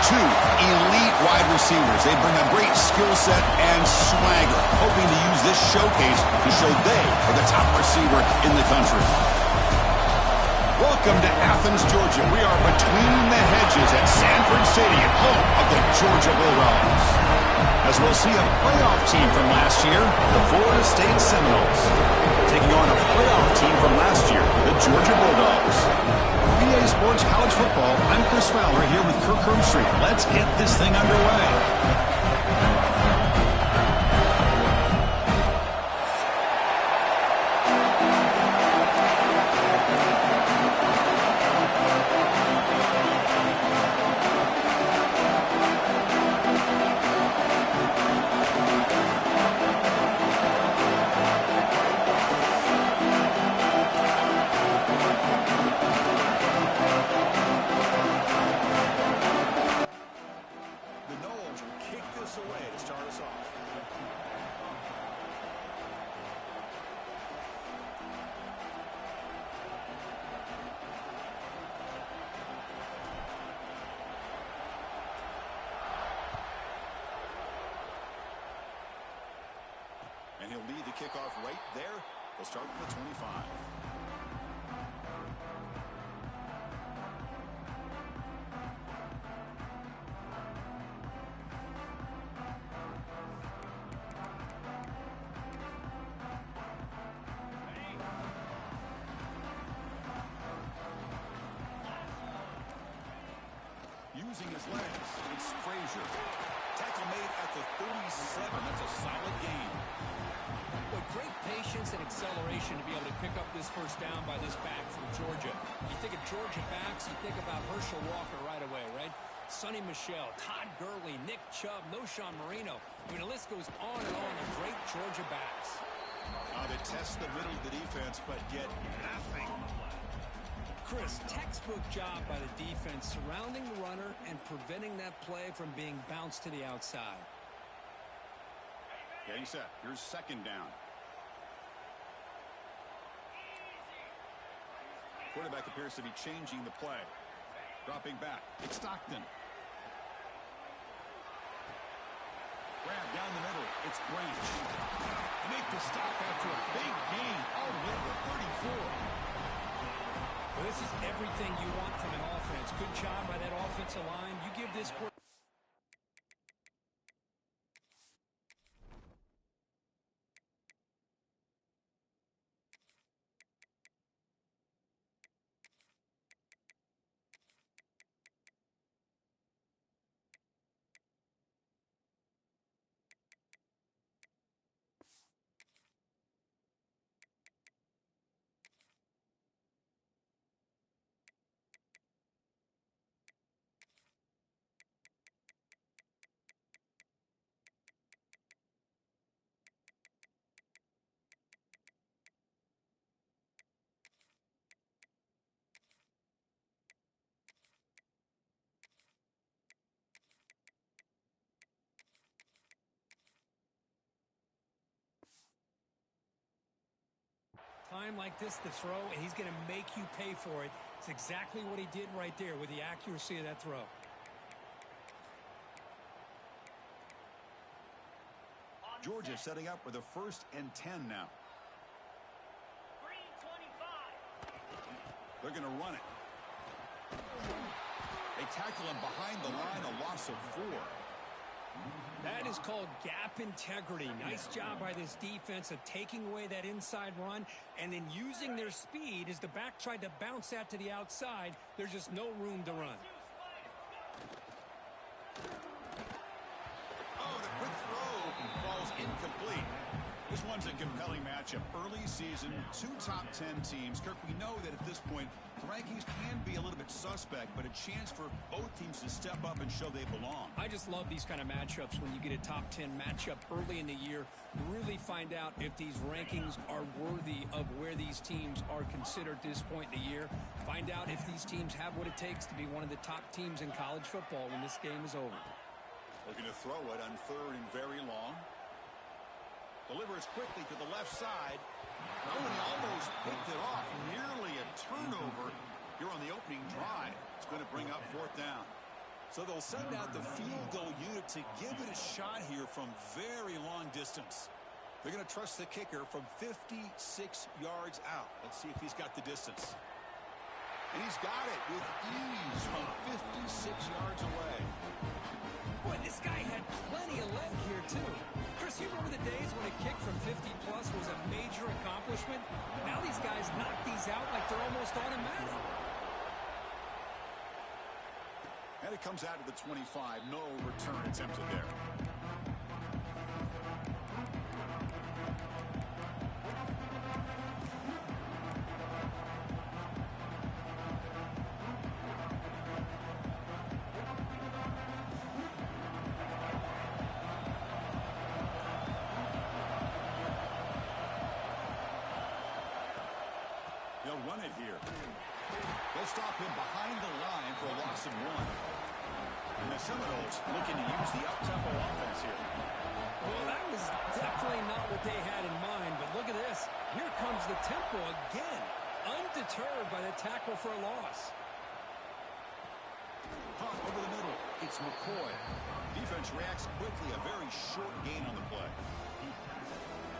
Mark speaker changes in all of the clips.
Speaker 1: two elite wide receivers. They bring a great skill set and swagger, hoping to use this showcase to show they are the top receiver in the country. Welcome to Athens, Georgia. We are between the hedges at Sanford Stadium, home of the Georgia Bulldogs. As we'll see a playoff team from last year, the Florida State Seminoles, taking on a playoff team from last year, the Georgia Bulldogs. EA Sports College Football, I'm Chris Fowler here with Kirk Herbstreit. Let's get this thing underway. And he'll lead the kickoff right there. He'll start with the 25. Using his legs, it's Frazier. Tackle made at the 37. That's a solid gain.
Speaker 2: But great patience and acceleration to be able to pick up this first down by this back from Georgia. You think of Georgia backs, you think about Herschel Walker right away, right? Sonny Michel, Todd Gurley, Nick Chubb, Noshawn Marino. I mean, the list goes on and on of great Georgia backs.
Speaker 1: They test the middle of the defense, but get nothing.
Speaker 2: Chris, textbook job by the defense surrounding the runner and preventing that play from being bounced to the outside.
Speaker 1: Getting set. Here's second down. Quarterback appears to be changing the play. Dropping back. It's Stockton. Grab down the middle. It's Branch. Make the stop after a big gain all the way to the 34.
Speaker 2: Well, this is everything you want from an offense. Good job by that offensive line. You give this quarterback. Time like this to throw, and he's going to make you pay for it. It's exactly what he did right there with the accuracy of that throw.
Speaker 1: Georgia setting up with a 1st and 10 now. They're going to run it. They tackle him behind the line, a loss of 4.
Speaker 2: That is called gap integrity. Nice job by this defense of taking away that inside run and then using their speed as the back tried to bounce that to the outside. There's just no room to run.
Speaker 1: Oh, the quick throw falls incomplete. This one's a compelling matchup. Early season, 2 top 10 teams. Kirk, we know that at this point, the rankings can be a little bit suspect, but a chance for both teams to step up and show they belong.
Speaker 2: I just love these kind of matchups when you get a top 10 matchup early in the year. Really find out if these rankings are worthy of where these teams are considered at this point in the year. Find out if these teams have what it takes to be one of the top teams in college football when this game is over.
Speaker 1: Looking to throw it on 3rd and very long. Delivers quickly to the left side. Oh, and he almost picked it off. Nearly a turnover here on the opening drive. It's going to bring up 4th down. So they'll send out the field goal unit to give it a shot here from very long distance. They're going to trust the kicker from 56 yards out. Let's see if he's got the distance. And he's got it with ease from 56 yards away.
Speaker 2: Boy, this guy had plenty of leg here, too. Chris, you remember the days when a kick from 50-plus was a major accomplishment? Now these guys knock these out like they're almost automatic.
Speaker 1: And it comes out of the 25. No return attempted there. They'll run it here. They'll stop him behind the line for a loss of 1. And the Seminoles looking to use the up-tempo offense here.
Speaker 2: Well, that was definitely not what they had in mind, but look at this. Here comes the tempo again, undeterred by the tackle for a loss.
Speaker 1: Pump over the middle. It's McCoy. Defense reacts quickly, a very short gain on the play.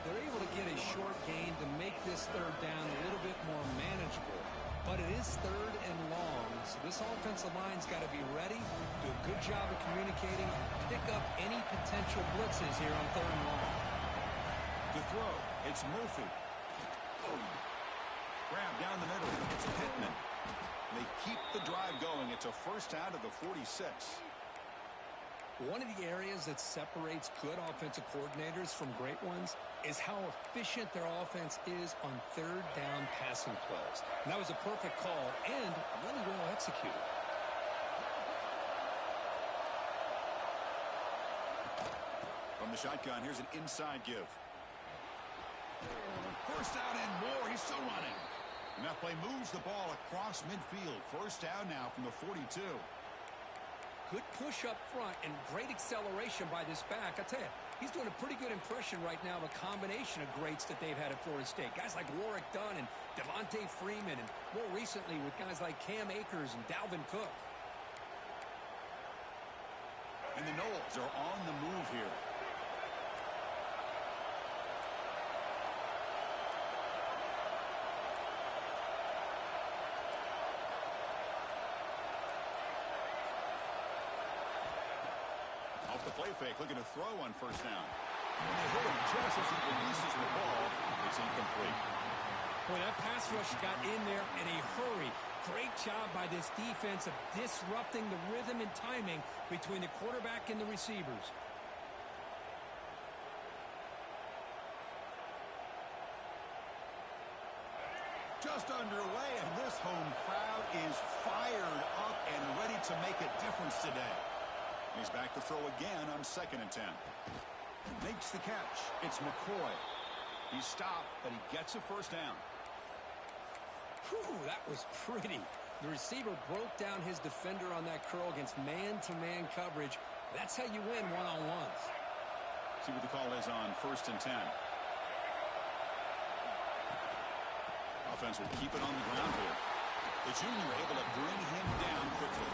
Speaker 2: They're able to get a short gain to make this third down a little bit more manageable. But it is third and long, so this offensive line's got to be ready, do a good job of communicating, pick up any potential blitzes here on third and long.
Speaker 1: To throw, it's Murphy. Grab down the middle, it's Pittman. They keep the drive going. It's a first down to the 46.
Speaker 2: One of the areas that separates good offensive coordinators from great ones is how efficient their offense is on third down passing plays. And that was a perfect call and really well executed.
Speaker 1: From the shotgun, here's an inside give. First down and more. He's still running. And that play moves the ball across midfield. First down now from the 42.
Speaker 2: Good push up front and great acceleration by this back. I tell you, he's doing a pretty good impression right now of a combination of greats that they've had at Florida State. Guys like Warwick Dunn and Devontae Freeman, and more recently with guys like Cam Akers and Dalvin Cook.
Speaker 1: And the Noles are on the move here. Off the play fake, looking to throw on first down. And they hit him just as he releases the ball. It's incomplete.
Speaker 2: Boy, that pass rush got in there in a hurry. Great job by this defense of disrupting the rhythm and timing between the quarterback and the receivers.
Speaker 1: Just underway, and this home crowd is fired up and ready to make a difference today. He's back to throw again on 2nd and 10. Makes the catch. It's McCoy. He's stopped, but he gets a first down.
Speaker 2: Whew, that was pretty. The receiver broke down his defender on that curl against man-to-man coverage. That's how you win one-on-ones.
Speaker 1: See what the call is on 1st and 10. Offense will keep it on the ground here. The junior able to bring him down quickly.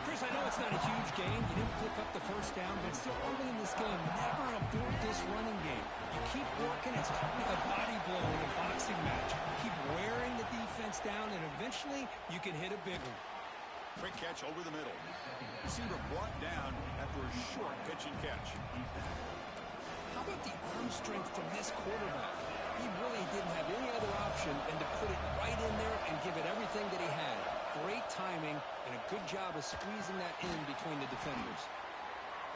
Speaker 2: Chris, I know it's not a huge game. You didn't pick up the first down, but it's still early in this game. Never abort this running game. You keep working. It's kind of like a body blow in a boxing match. Keep wearing the defense down, and eventually you can hit a big one.
Speaker 1: Quick catch over the middle. Receiver brought down after a short pitch and catch.
Speaker 2: How about the arm strength from this quarterback? He really didn't have any other option than to put it right in there and give it everything that he had. Great timing and a good job of squeezing that in between the defenders.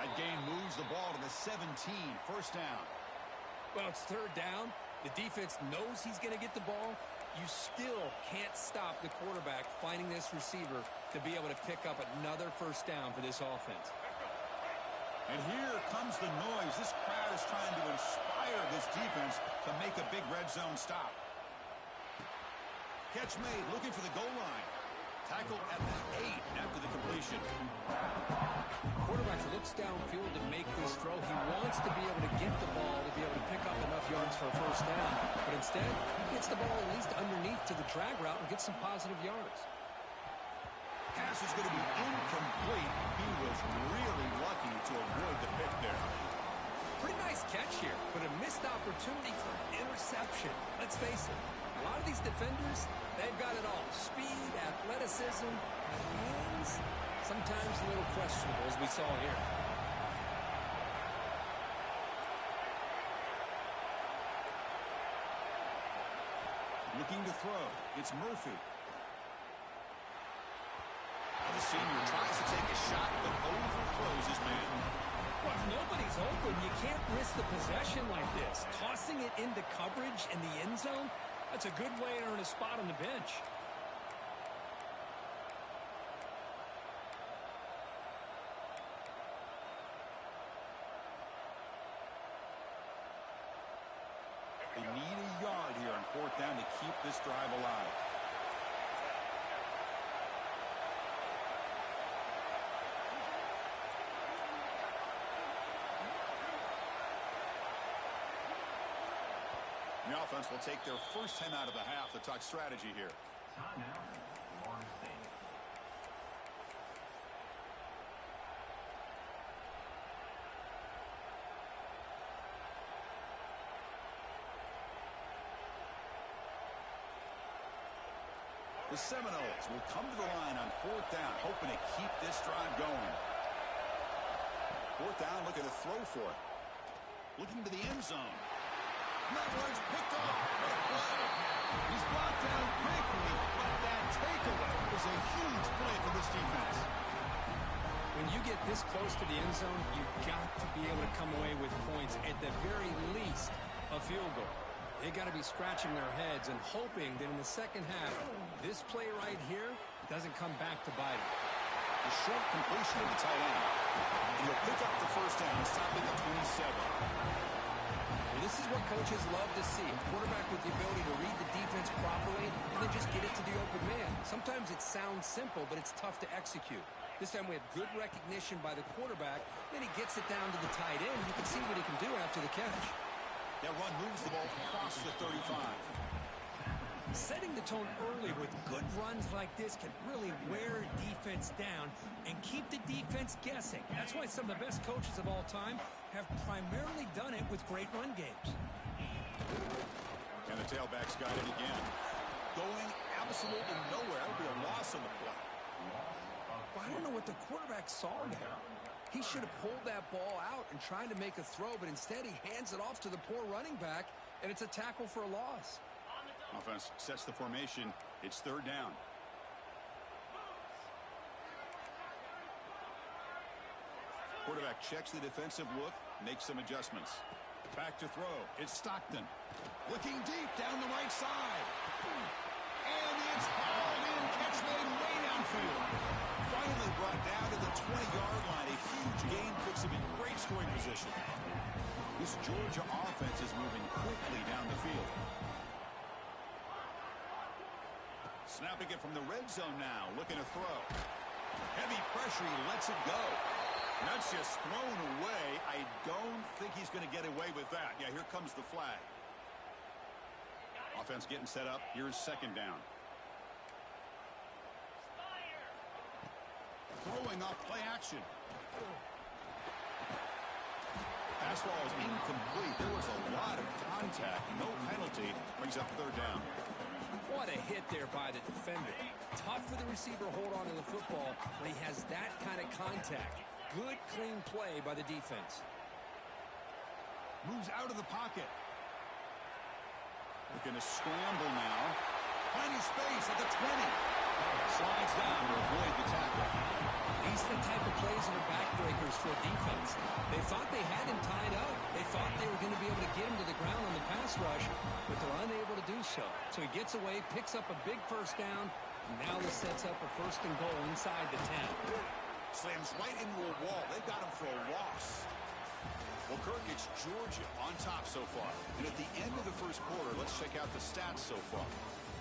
Speaker 1: That gain moves the ball to the 17, first down.
Speaker 2: Well, it's third down. The defense knows he's going to get the ball. You still can't stop the quarterback finding this receiver to be able to pick up another first down for this offense.
Speaker 1: And here comes the noise. This crowd is trying to inspire this defense to make a big red zone stop. Catch made, looking for the goal line. Tackle at the 8 after the completion.
Speaker 2: Quarterback looks downfield to make this throw. He wants to be able to get the ball to be able to pick up enough yards for a first down. But instead, he gets the ball at least underneath to the drag route and gets some positive yards.
Speaker 1: Pass is going to be incomplete. He was really lucky to avoid the pick there.
Speaker 2: Pretty nice catch here, but a missed opportunity for an interception. Let's face it, a lot of these defenders, they've got it all. Speed, athleticism, hands, sometimes a little questionable, as we saw here.
Speaker 1: Looking to throw. It's Murphy. The senior tries to take a shot, but overthrows his man.
Speaker 2: Well, if nobody's open, you can't risk the possession like this. Tossing it into coverage in the end zone, that's a good way to earn a spot on the bench.
Speaker 1: They need a yard here on 4th down to keep this drive alive. The offense will take their first 10 out of the half to talk strategy here. The Seminoles will come to the line on 4th down, hoping to keep this drive going. 4th down, looking to throw for it. Looking to the end zone. That one's picked off. What a play. He's brought down quickly, but that takeaway was a huge play for this defense.
Speaker 2: When you get this close to the end zone, you've got to be able to come away with points, at the very least, a field goal. They got to be scratching their heads and hoping that in the second half, this play right here doesn't come back to bite them.
Speaker 1: A short completion of the tight end. And he'll pick up the first down, stopping at 27.
Speaker 2: Well, this is what coaches love to see. A quarterback with the ability to read the defense properly and then just get it to the open man. Sometimes it sounds simple, but it's tough to execute. This time we have good recognition by the quarterback. Then he gets it down to the tight end. You can see what he can do after the catch.
Speaker 1: That run moves the ball across the 35.
Speaker 2: Setting the tone early with good runs like this can really wear defense down and keep the defense guessing. That's why some of the best coaches of all time have primarily done it with great run games.
Speaker 1: And the tailback's got it again. Going absolutely nowhere. That would be a loss on the play.
Speaker 2: Well, I don't know what the quarterback saw there. He should have pulled that ball out and tried to make a throw, but instead he hands it off to the poor running back, and it's a tackle for a loss.
Speaker 1: Offense sets the formation. It's 3rd down. Quarterback checks the defensive look, makes some adjustments. Back to throw. It's Stockton. Looking deep down the right side. And it's hauled in. Catch made way downfield. Finally brought down to the 20-yard line. A huge gain puts him in great scoring position. This Georgia offense is moving quickly down the field. Snapping it from the red zone now. Looking to throw. Heavy pressure. He lets it go. And that's just thrown away. I don't think he's going to get away with that. Yeah, here comes the flag. Offense getting set up. Here's 2nd down. Throwing off play action. Pass ball is incomplete. There was a lot of contact. No penalty. Brings up 3rd down.
Speaker 2: What a hit there by the defender. Tough for the receiver to hold on to the football when he has that kind of contact. Good, clean play by the defense.
Speaker 1: Moves out of the pocket. Looking to scramble now. Finding space at the 20. Slides down to avoid the tackle.
Speaker 2: These are the type of plays that are backbreakers for a defense. They thought they had him tied up. They thought they were going to be able to get him to the ground on the pass rush, but they're unable to do so. So he gets away, picks up a big first down, and now this sets up a 1st and goal inside the 10.
Speaker 1: Slams right into a wall. They've got him for a loss. Well, Kirk, it's Georgia on top so far. And at the end of the first quarter, let's check out the stats so far.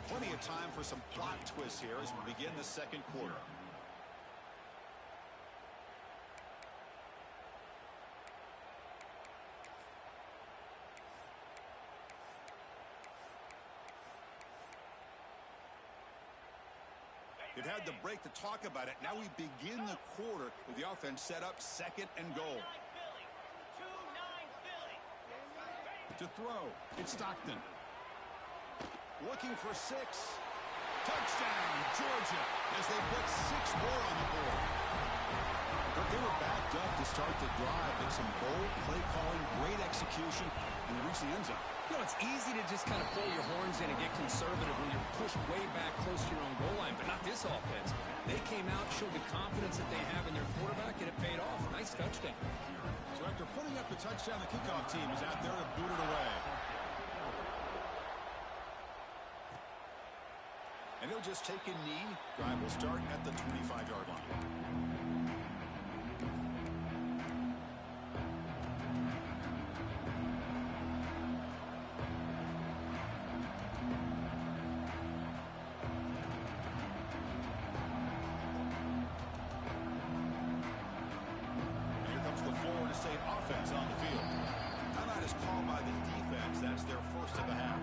Speaker 1: Plenty of time for some plot twists here as we begin the second quarter. They've had the break to talk about it. Now we begin the quarter with the offense set up 2nd and goal. To throw, it's Stockton. Looking for 6. Touchdown, Georgia, as they put 6 more on the board. But they were backed up to start the drive, but some bold play calling, great execution, and they reached the end zone.
Speaker 2: You know, it's easy to just kind of pull your horns in and get conservative when you're pushed way back close to your own goal line, but not this offense. They came out, showed the confidence that they have in their quarterback, and it paid off. Nice touchdown.
Speaker 1: So after putting up the touchdown, the kickoff team is out there to boot it away. And he'll just take a knee. Drive will start at the 25-yard line. Offense on the field. Timeout is called by the defense. That's their first of the half.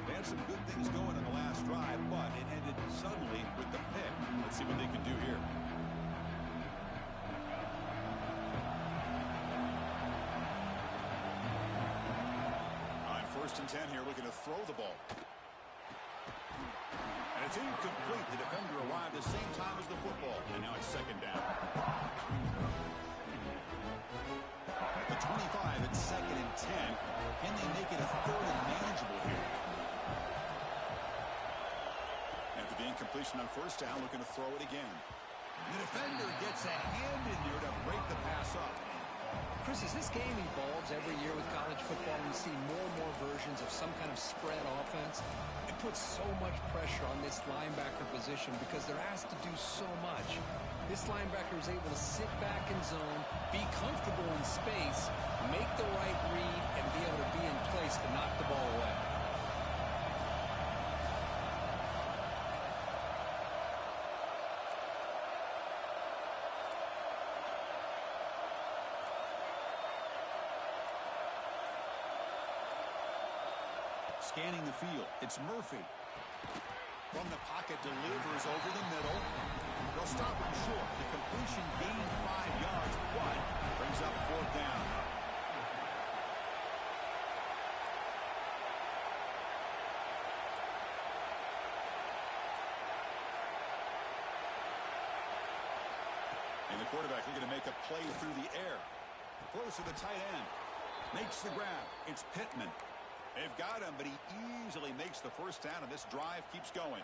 Speaker 1: They had some good things going in the last drive, but it ended suddenly with the pick. Let's see what they can do here. On 1st and 10 here, looking to throw the ball. And it's incomplete. The defender arrived at the same time as the football. And now it's 2nd down. At the 25, it's 2nd and 10. Can they make it a 3rd and manageable here? After the incompletion on 1st down, looking to throw it again. The defender gets a hand in there to break the pass up.
Speaker 2: Chris, as this game evolves every year with college football, we see more and more versions of some kind of spread offense. It puts so much pressure on this linebacker position because they're asked to do so much. This linebacker is able to sit back in zone, be comfortable in space, make the right read, and be able to be in place to knock the ball away.
Speaker 1: Scanning the field, it's Murphy. From the pocket, delivers over the middle. They'll stop him short. The completion gained 5 yards, but brings up 4th down. And the quarterback looking to make a play through the air. Throws to the tight end. Makes the grab. It's Pittman. They've got him, but he easily makes the 1st down, and this drive keeps going.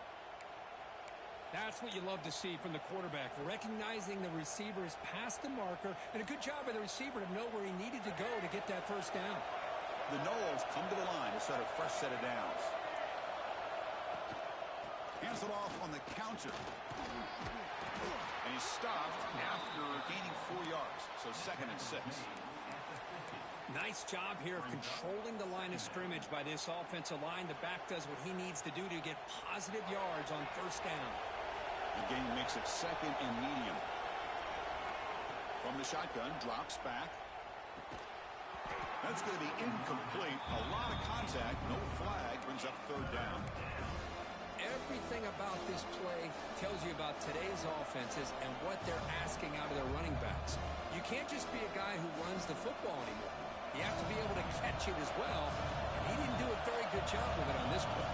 Speaker 2: That's what you love to see from the quarterback, recognizing the receiver's past the marker, and a good job by the receiver to know where he needed to go to get that 1st down.
Speaker 1: The Noles come to the line to start a fresh set of downs. Hands it off on the counter. And he's stopped after gaining 4 yards, so 2nd and 6.
Speaker 2: Nice job here of controlling the line of scrimmage by this offensive line. The back does what he needs to do to get positive yards on 1st down.
Speaker 1: The game makes it 2nd and medium. From the shotgun, drops back. That's going to be incomplete. A lot of contact, no flag, brings up 3rd down.
Speaker 2: Everything about this play tells you about today's offenses and what they're asking out of their running backs. You can't just be a guy who runs the football anymore. You have to be able to catch it as well, and he didn't do a very good job of it on this play.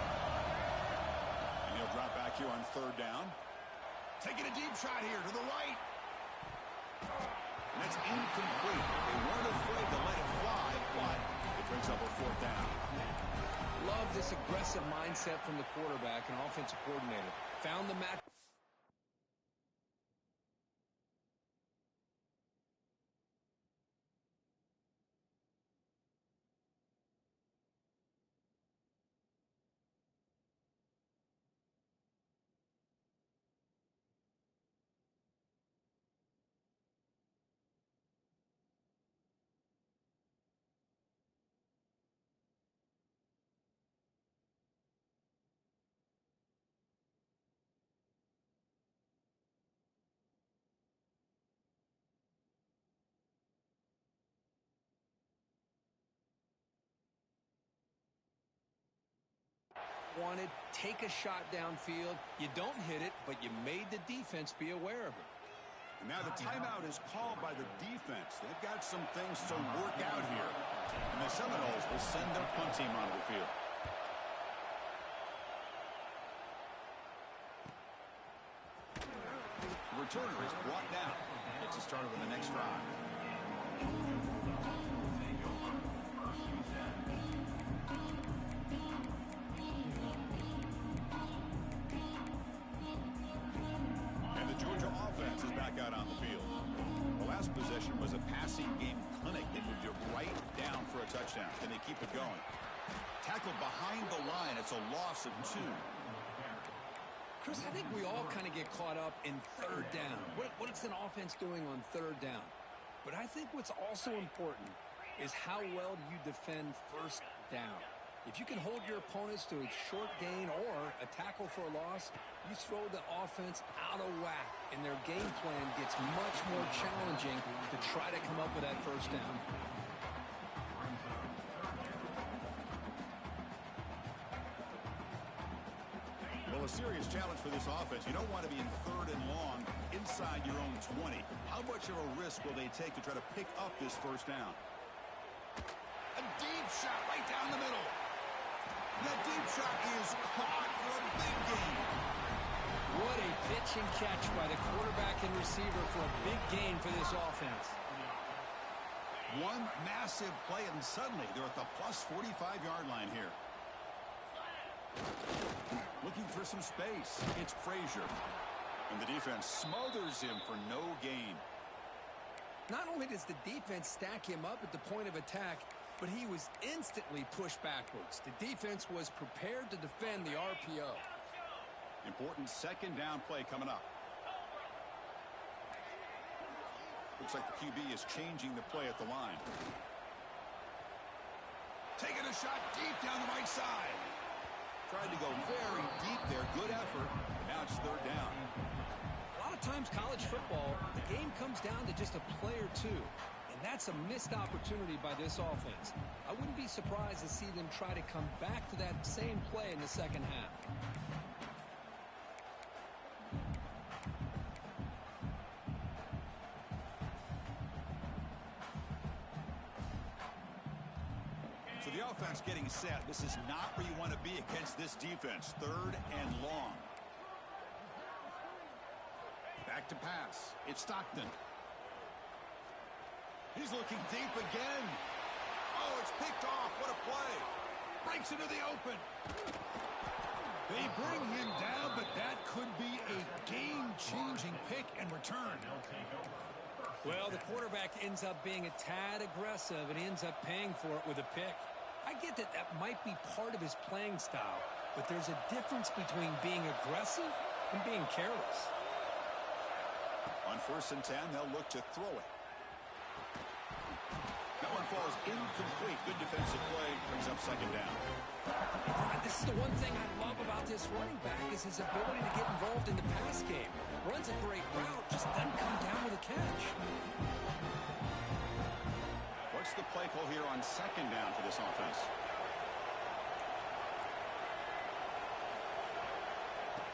Speaker 1: And he'll drop back here on 3rd down. Taking a deep shot here to the right. And that's incomplete. They weren't afraid to let it fly, but it brings up a 4th down.
Speaker 2: Love this aggressive mindset from the quarterback and offensive coordinator. Found the match. wanted. Take a shot downfield. You don't hit it, but you made the defense be aware of it.
Speaker 1: And now the timeout is called by the defense. They've got some things to work out here. And the Seminoles will send their punt team onto the field. The returner is brought down. Gets us started with the next drive. And the Georgia offense is back out on the field. The last possession was a passing game clinic. They moved it right down for a touchdown. Then they keep it going. Tackled behind the line. It's a loss of 2.
Speaker 2: Chris, I think we all kind of get caught up in third down. What's an offense doing on third down? But I think what's also important is how well do you defend first down. If you can hold your opponents to a short gain or a tackle for a loss, you throw the offense out of whack, and their game plan gets much more challenging to try to come up with that first down.
Speaker 1: Well, a serious challenge for this offense. You don't want to be in third and long inside your own 20. How much of a risk will they take to try to pick up this first down? A deep shot right down the middle. That deep shot is caught for a big gain.
Speaker 2: What a pitch and catch by the quarterback and receiver for a big gain for this offense.
Speaker 1: One massive play, and suddenly they're at the plus 45-yard line here. Looking for some space. It's Frazier. And the defense smothers him for no gain.
Speaker 2: Not only does the defense stack him up at the point of attack, but he was instantly pushed backwards. The defense was prepared to defend the RPO.
Speaker 1: Important second down play coming up. Looks like the QB is changing the play at the line. Taking a shot deep down the right side. Tried to go very deep there. Good effort. Now it's third down.
Speaker 2: A lot of times college football, the game comes down to just a play or two. And that's a missed opportunity by this offense. I wouldn't be surprised to see them try to come back to that same play in the second half.
Speaker 1: So the offense getting set. This is not where you want to be against this defense. Third and long. Back to pass. It's Stockton. He's looking deep again. Oh, it's picked off. What a play. Breaks into the open.
Speaker 3: They bring him down, but that could be a game-changing pick and return.
Speaker 2: Well, the quarterback ends up being a tad aggressive and ends up paying for it with a pick. I get that that might be part of his playing style, but there's a difference between being aggressive and being careless.
Speaker 1: On 1st and 10, they'll look to throw it. That one falls incomplete. Good defensive play. Brings up second down.
Speaker 2: This is the one thing I love about this running back is his ability to get involved in the pass game. Runs a great route, just doesn't come down with a catch.
Speaker 1: What's the play call here on second down for this offense?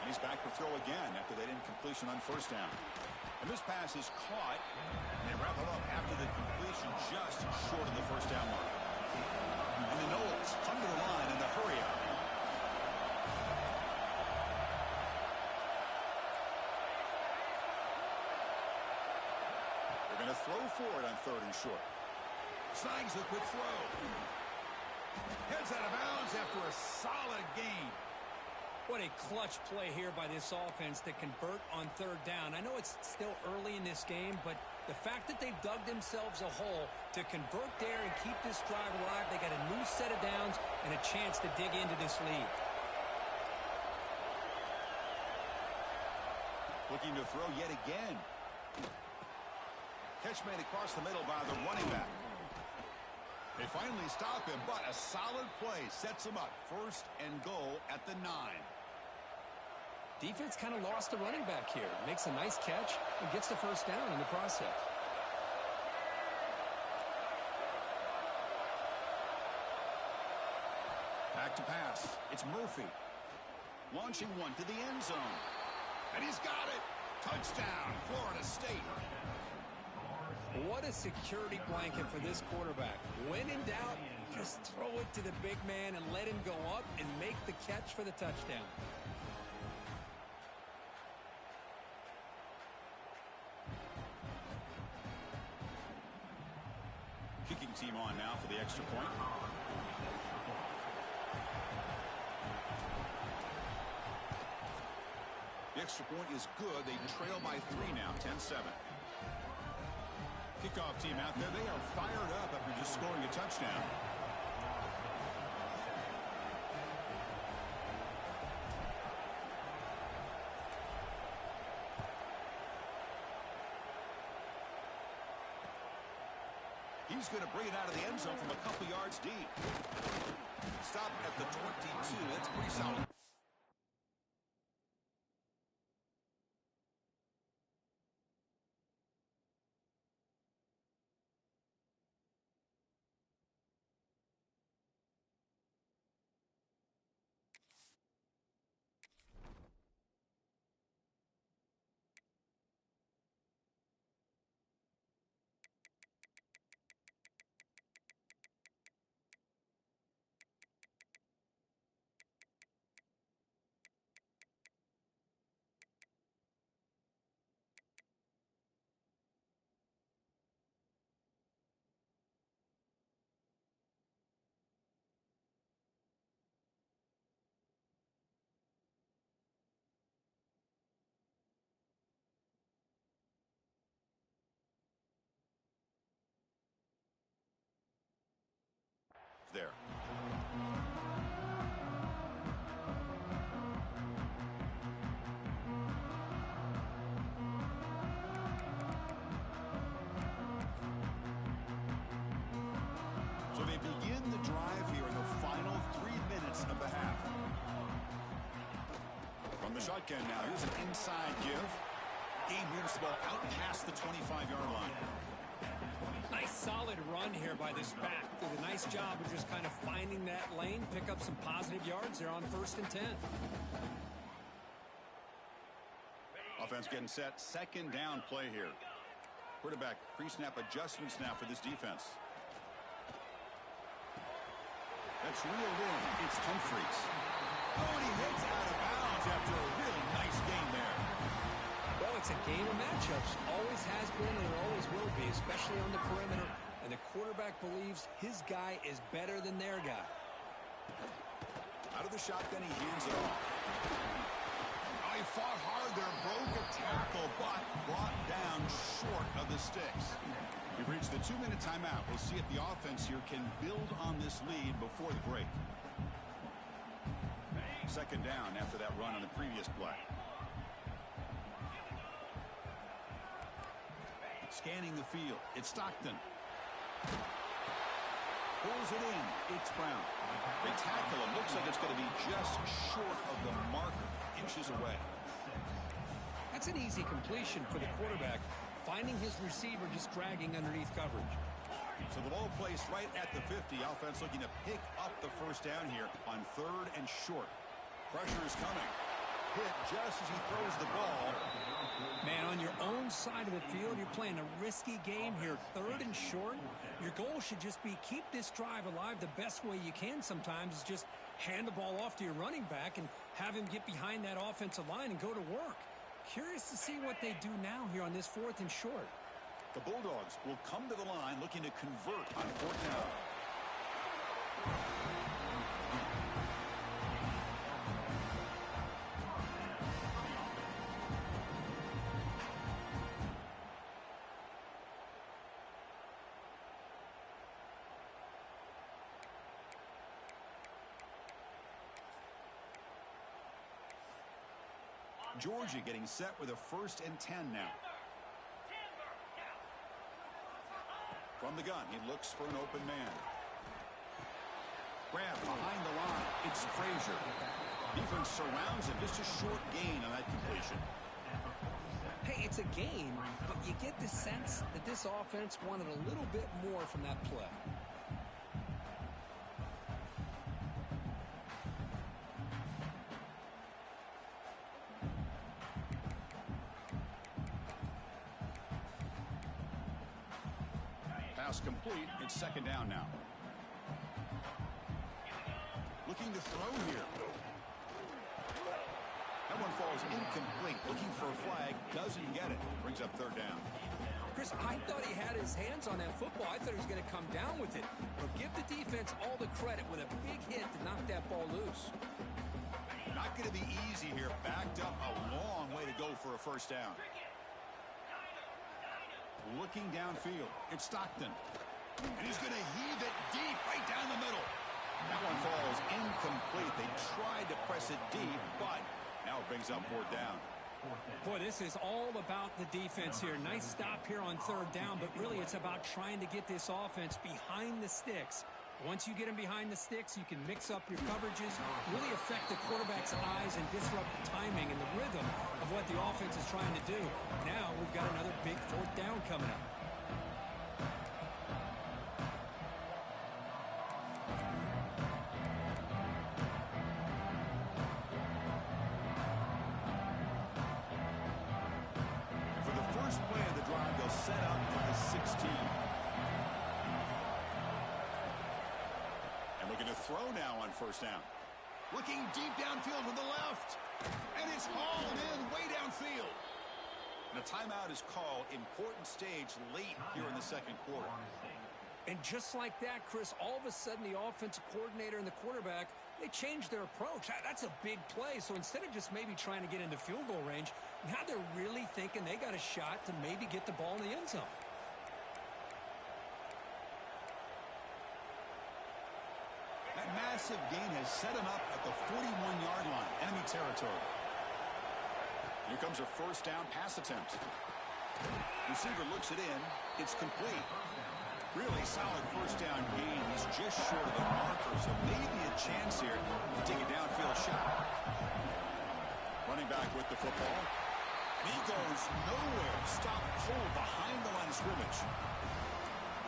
Speaker 1: And he's back to throw again after that incompletion on 1st down. And this pass is caught, and they wrap it up after the completion just short of the 1st down mark. And the Noles come to the line in the hurry up. They're going to throw for it on 3rd and short. Snags a quick throw. Heads out of bounds after a solid gain.
Speaker 2: What a clutch play here by this offense to convert on 3rd down. I know it's still early in this game, but the fact that they've dug themselves a hole to convert there and keep this drive alive, they got a new set of downs and a chance to dig into this lead.
Speaker 1: Looking to throw yet again. Catch made across the middle by the running back. They finally stop him, but a solid play sets him up. 1st and goal at the 9.
Speaker 2: Defense kind of lost the running back here. Makes a nice catch and gets the 1st down in the process.
Speaker 1: Back to pass. It's Murphy. launching one to the end zone.
Speaker 3: And he's got it. Touchdown, Florida State.
Speaker 2: What a security blanket for this quarterback. When in doubt, just throw it to the big man and let him go up and make the catch for the touchdown.
Speaker 1: Kicking team on now for the extra point. The extra point is good. They trail by 3 now, 10-7. Kickoff team out there. They are fired up after just scoring a touchdown. He's going to bring it out of the end zone from a couple yards deep. Stop at the 22. That's pretty solid. There. So they begin the drive here in the final 3 minutes of the half. From the shotgun now, here's an inside give. Gabe moves the ball out past the 25-yard line.
Speaker 2: Nice solid run here by this back. Did a nice job of just kind of finding that lane, pick up some positive yards there on 1st and 10.
Speaker 1: Offense getting set. Second down play here. Quarterback pre-snap adjustments now for this defense. That's reeled in. It's Humphries. Oh, and he hits out of bounds after a really nice game there.
Speaker 2: Well, it's a game of matchups. Always has been and it always will be, especially on the perimeter. And the quarterback believes his guy is better than their guy.
Speaker 1: Out of the shotgun, he hands it off.
Speaker 3: Oh, he fought hard there, broke a tackle, but brought down short of the sticks.
Speaker 1: We've reached the 2-minute timeout. We'll see if the offense here can build on this lead before the break. Second down after that run on the previous play. Scanning the field. It's Stockton. Pulls it in. It's Brown. They tackle him. Looks like it's going to be just short of the marker. Inches away.
Speaker 2: That's an easy completion for the quarterback. Finding his receiver just dragging underneath coverage.
Speaker 1: So the ball placed right at the 50. Offense looking to pick up the first down here on 3rd and short. Pressure is coming. Hit just as he throws the ball.
Speaker 2: Man, on your own side of the field, you're playing a risky game here. 3rd and short. Your goal should just be keep this drive alive the best way you can sometimes is just hand the ball off to your running back and have him get behind that offensive line and go to work. Curious to see what they do now here on this 4th and short.
Speaker 1: The Bulldogs will come to the line looking to convert on 4th down. Georgia getting set with a 1st and 10 now. From the gun, he looks for an open man. Grab behind the line. It's Frazier. Defense surrounds him. Just a short gain on that completion.
Speaker 2: Hey, it's a game, but you get the sense that this offense wanted a little bit more from that play.
Speaker 1: pass complete. It's second down now. Looking to throw here. That one falls incomplete. Looking for a flag. Doesn't get it. Brings up third down.
Speaker 2: Chris, I thought he had his hands on that football. I thought he was going to come down with it. But give the defense all the credit with a big hit to knock that ball loose.
Speaker 1: Not going to be easy here. Backed up a long way to go for a first down. Looking downfield. It's Stockton. And he's going to heave it deep right down the middle. That one falls incomplete. They tried to press it deep, but now it brings up fourth down.
Speaker 2: Boy, this is all about the defense here. Nice stop here on third down, but really it's about trying to get this offense behind the sticks. Once you get them behind the sticks, you can mix up your coverages, really affect the quarterback's eyes and disrupt the timing and the rhythm of what the offense is trying to do. Now we've got another big fourth down coming up.
Speaker 1: For the first play of the drive, they'll set up at the 16. Looking to throw now on first down. Looking deep downfield to the left. And it's hauled in way downfield. And a timeout is called. Important stage late here in the second quarter.
Speaker 2: And just like that, Chris, all of a sudden the offensive coordinator and the quarterback, they changed their approach. That's a big play. So instead of just maybe trying to get into field goal range, now they're really thinking they got a shot to maybe get the ball in the end zone.
Speaker 1: That massive gain has set him up at the 41-yard line, enemy territory. Here comes a first down pass attempt. Receiver looks it in. It's complete. Really solid first down gain. He's just short of the marker, so maybe a chance here to take a downfield shot. Running back with the football. And he goes nowhere. Stop pull behind the line of scrimmage.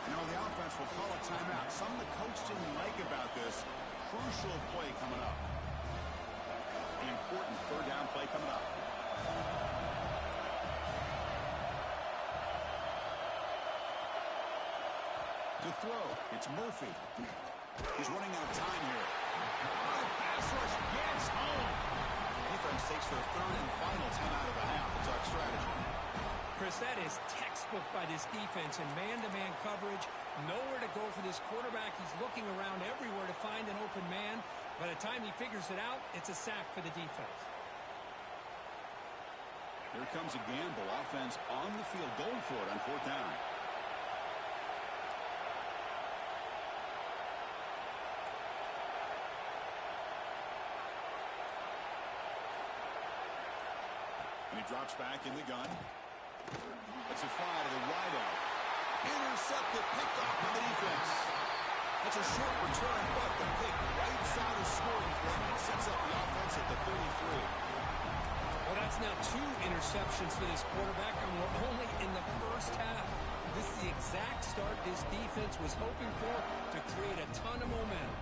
Speaker 1: You know, the offense will call a timeout. Something the coach didn't like about this. Crucial play coming up. An important third down play coming up. To throw, it's Murphy. He's running out of time here. Oh, pass rush gets home. Defense takes their third and final 10 out of the half. It's our strategy.
Speaker 2: Chris, that is textbook by this defense in man-to-man coverage. Nowhere to go for this quarterback. He's looking around everywhere to find an open man. By the time he figures it out, it's a sack for the defense.
Speaker 1: Here comes a gamble. Offense on the field going for it on fourth down. And he drops back in the gun. It's a fly to the wideout. Intercepted, picked off by the defense. That's a short return, but the pick right side of scoring for him and sets up the offense at the 33.
Speaker 2: Well, that's now 2 interceptions for this quarterback, and we're only in the first half. This is the exact start this defense was hoping for to create a ton of momentum.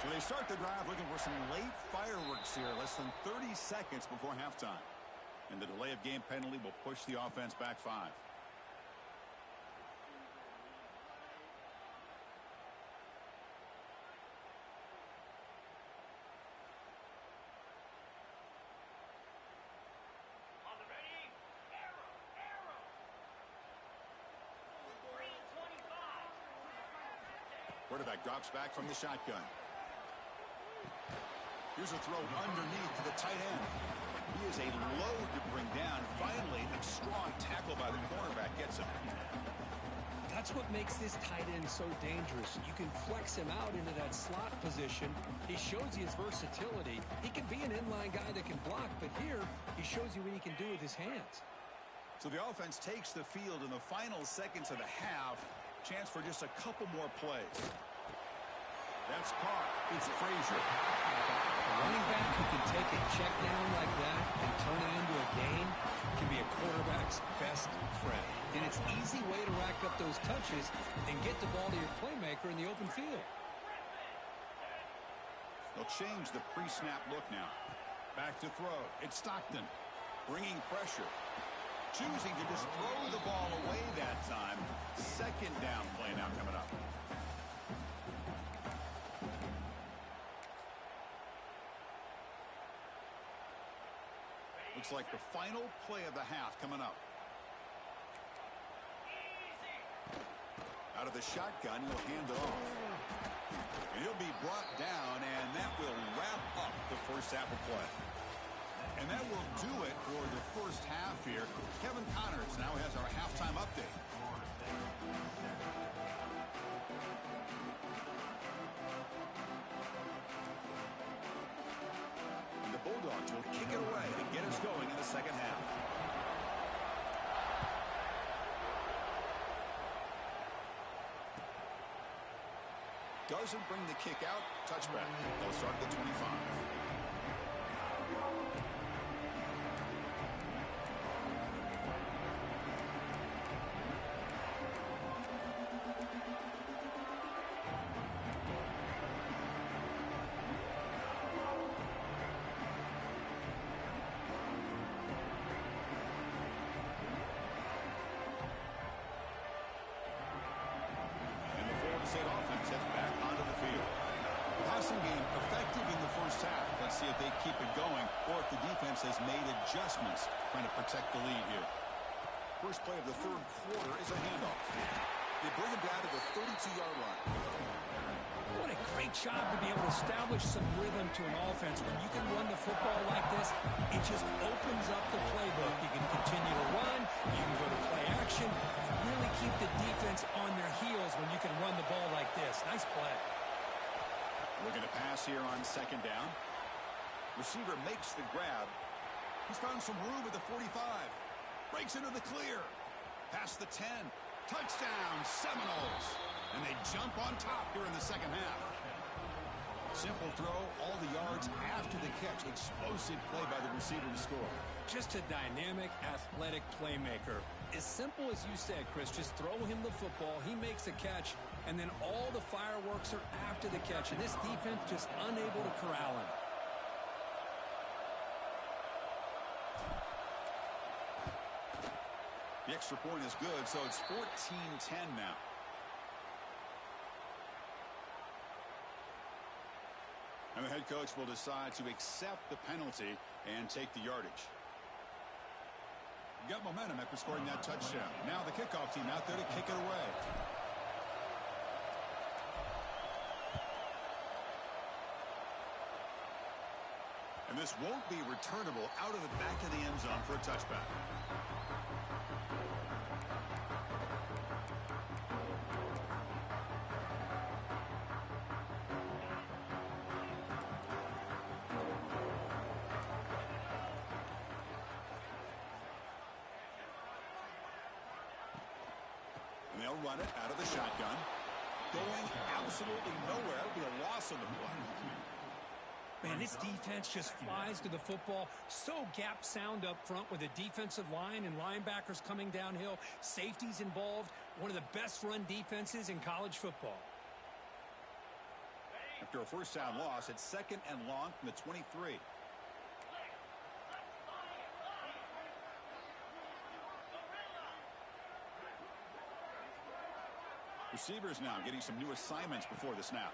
Speaker 1: So they start the drive looking for some late fireworks here, less than 30 seconds before halftime. And the delay of game penalty will push the offense back 5. Quarterback drops back from the shotgun. Here's a throw underneath to the tight end. He is a load to bring down. Finally, a strong tackle by the cornerback gets him.
Speaker 2: That's what makes this tight end so dangerous. You can flex him out into that slot position. He shows you his versatility. He can be an inline guy that can block, but here he shows you what he can do with his hands.
Speaker 1: So the offense takes the field in the final seconds of the half. Chance for just a couple more plays. That's caught. It's Frazier.
Speaker 2: A running back who can take a check down like that and turn it into a gain can be a quarterback's best friend. And it's an easy way to rack up those touches and get the ball to your playmaker in the open field.
Speaker 1: They'll change the pre-snap look now. Back to throw. It's Stockton. Bringing pressure. Choosing to just throw the ball away that time. Second down play now coming up. Looks like the final play of the half coming up. Out of the shotgun, he'll hand it off. And he'll be brought down, and that will wrap up the first half of play. And that will do it for the first half here. Kevin Connors now has our halftime update. And the Bulldogs will kick it away to get us going in the second half. Doesn't bring the kick out. Touchback. They'll start at the 25. State offense heads back onto the field. Passing game effective in the first half. Let's see if they keep it going or if the defense has made adjustments trying to protect the lead here. First play of the third quarter is a handoff. They bring him down to the 32-yard line.
Speaker 2: What a great job to be able to establish some rhythm to an offense. When you can run the football like this, it just opens up the playbook. You can continue to run. You can go to play action. Really keep the defense on their heels when you can run the ball like this. Nice play.
Speaker 1: Looking to pass here on second down. Receiver makes the grab. He's found some room at the 45. Breaks into the clear. Past the 10. Touchdown, Seminoles. And they jump on top here in the second half. Simple throw, all the yards after the catch. Explosive play by the receiver to score.
Speaker 2: Just a dynamic, athletic playmaker. As simple as you said, Chris, just throw him the football, he makes a catch, and then all the fireworks are after the catch. And this defense just unable to corral him.
Speaker 1: The extra point is good, so it's 14-10 now. And the head coach will decide to accept the penalty and take the yardage. Got momentum after scoring that touchdown. Now the kickoff team out there to kick it away. And this won't be returnable out of the back of the end zone for a touchback. And they'll run it out of the shotgun. Going absolutely nowhere. It'll be a loss on the play.
Speaker 2: Man, this defense just flies to the football. So gap sound up front with a defensive line and linebackers coming downhill. Safeties involved. One of the best run defenses in college football.
Speaker 1: After a first down loss, it's second and long from the 23. Receivers now getting some new assignments before the snap.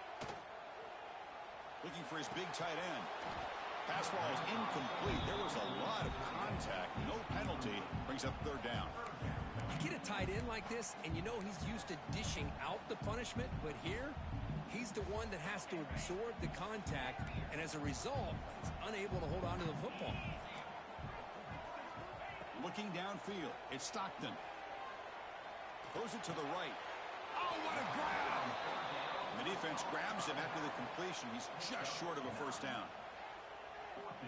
Speaker 1: Looking for his big tight end. Pass ball is incomplete. There was a lot of contact. No penalty. Brings up third down.
Speaker 2: You get a tight end like this, and you know he's used to dishing out the punishment, but here, he's the one that has to absorb the contact, and as a result, he's unable to hold on to the football.
Speaker 1: Looking downfield, it's Stockton. Throws it to the right. Oh, what a grab! And the defense grabs him after the completion. He's just short of a first down.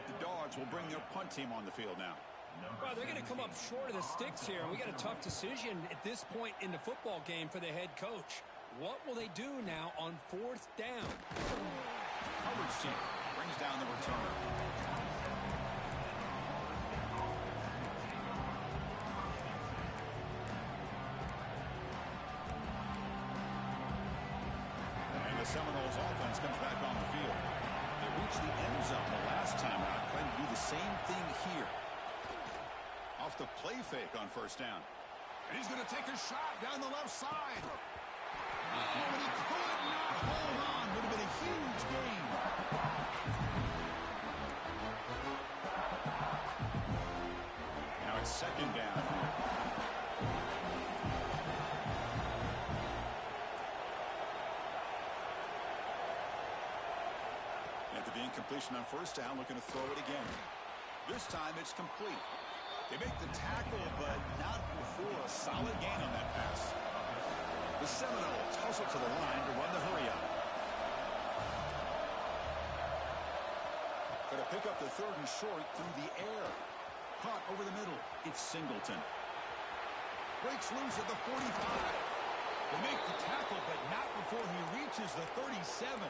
Speaker 1: The Dogs will bring their punt team on the field now.
Speaker 2: Well, they're going to come up short of the sticks here. We got a tough decision at this point in the football game for the head coach. What will they do now on 4th down?
Speaker 1: Coverage team brings down the returner. And the Seminoles offense comes back on the field. They reached the end zone the last time out. Trying to do the same thing here. Off the play fake on 1st down.
Speaker 3: And he's going to take a shot down the left side. Oh, and he could not hold on. Would have been a huge gain.
Speaker 1: Now it's 2nd down. After the incompletion on 1st down, looking to throw it again. This time it's complete. They make the tackle, but not before a solid gain on that pass. The Seminoles hustle to the line to run the hurry-up. Going to pick up the 3rd and short through the air. Caught over the middle. It's Singleton.
Speaker 3: Breaks loose at the 45. They make the tackle, but not before he reaches the 37.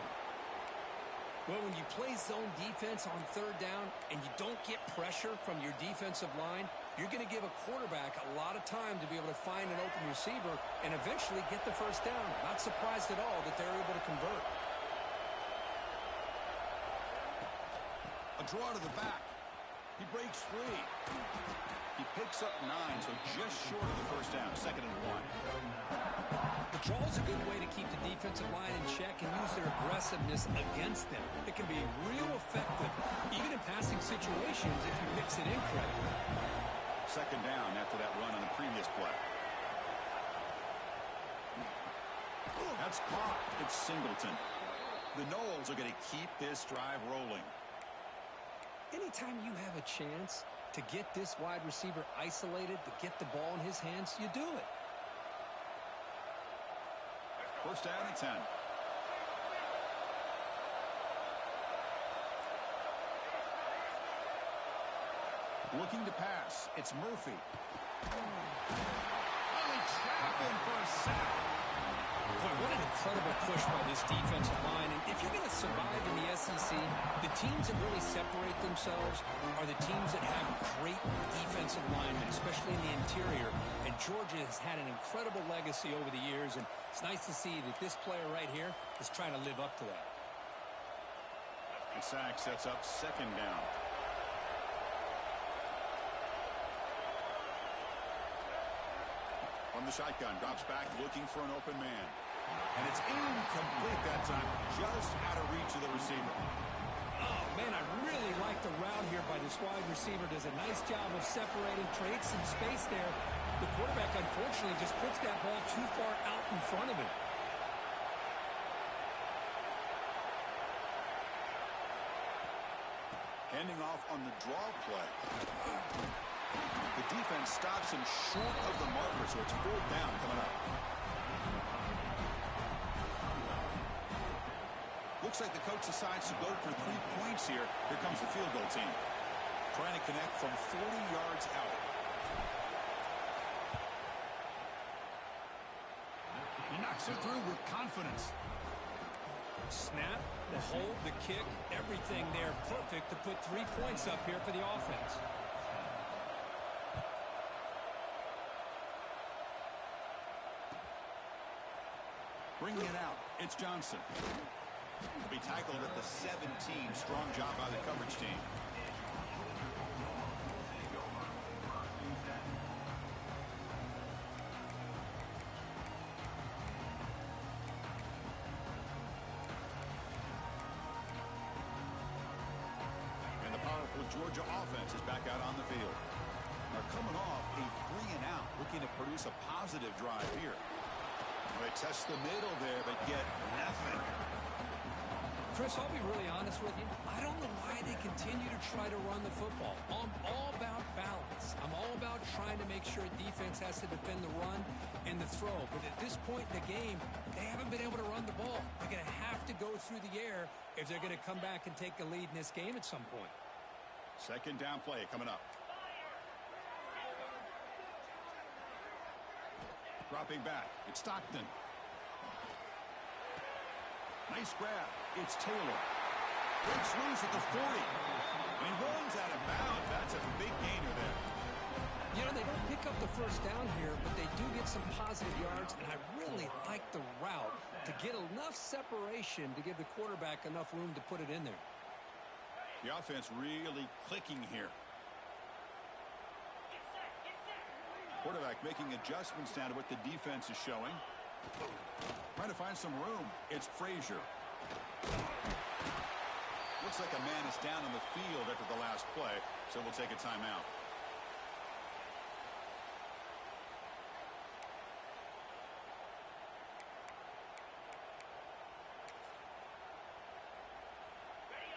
Speaker 2: Well, when you play zone defense on 3rd down and you don't get pressure from your defensive line, you're going to give a quarterback a lot of time to be able to find an open receiver and eventually get the 1st down. Not surprised at all that they're able to convert.
Speaker 3: A draw to the back. He breaks free.
Speaker 1: He picks up 9, so just short of the 1st down. 2nd and 1.
Speaker 2: The draw is a good way to keep the defensive line in check and use their aggressiveness against them. It can be real effective, even in passing situations if you mix it in correctly.
Speaker 1: 2nd down after that run on the previous play. That's caught. It's Singleton. The Noles are going to keep this drive rolling.
Speaker 2: Anytime you have a chance to get this wide receiver isolated, to get the ball in his hands, you do it.
Speaker 1: 1st down and 10. Looking to pass. It's Murphy.
Speaker 3: Only trap him for a sack.
Speaker 2: Boy, what an incredible push by this defensive line. And if you're going to survive in the SEC, the teams that really separate themselves are the teams that have great defensive linemen, especially in the interior. And Georgia has had an incredible legacy over the years, and it's nice to see that this player right here is trying to live up to that.
Speaker 1: And sack sets up 2nd down. From the shotgun, drops back, looking for an open man. And it's incomplete that time, just out of reach of the receiver.
Speaker 2: Oh, man, I really like the route here by this wide receiver. Does a nice job of separating, creates some space there. The quarterback, unfortunately, just puts that ball too far out in front of him.
Speaker 1: Handing off on the draw play. The defense stops him short of the marker, so it's 4th down coming up. Looks like the coach decides to go for 3 points here. Here comes the field goal team. Trying to connect from 40 yards out.
Speaker 3: He knocks it through with confidence.
Speaker 2: Snap, the hold, the kick, everything there perfect to put 3 points up here for the offense.
Speaker 1: Bringing it out, it's Johnson. He'll be tackled at the 17. Strong job by the coverage team. And the powerful Georgia offense is back out on the field. They're coming off a 3-and-out, looking to produce a positive drive here. They test the middle there, but get nothing.
Speaker 2: Chris, I'll be really honest with you. I don't know why they continue to try to run the football. I'm all about balance. I'm all about trying to make sure defense has to defend the run and the throw. But at this point in the game, they haven't been able to run the ball. They're going to have to go through the air if they're going to come back and take the lead in this game at some point.
Speaker 1: 2nd down play coming up. Dropping back, it's Stockton. Nice grab. It's Taylor. Breaks loose at the 40. And he runs out of bounds. That's a big gainer there.
Speaker 2: You know, they don't pick up the first down here, but they do get some positive yards, and I really like the route to get enough separation to give the quarterback enough room to put it in there.
Speaker 1: The offense really clicking here. Quarterback making adjustments down to what the defense is showing. Trying to find some room. It's Frazier. Looks like a man is down on the field after the last play, so we'll take a timeout.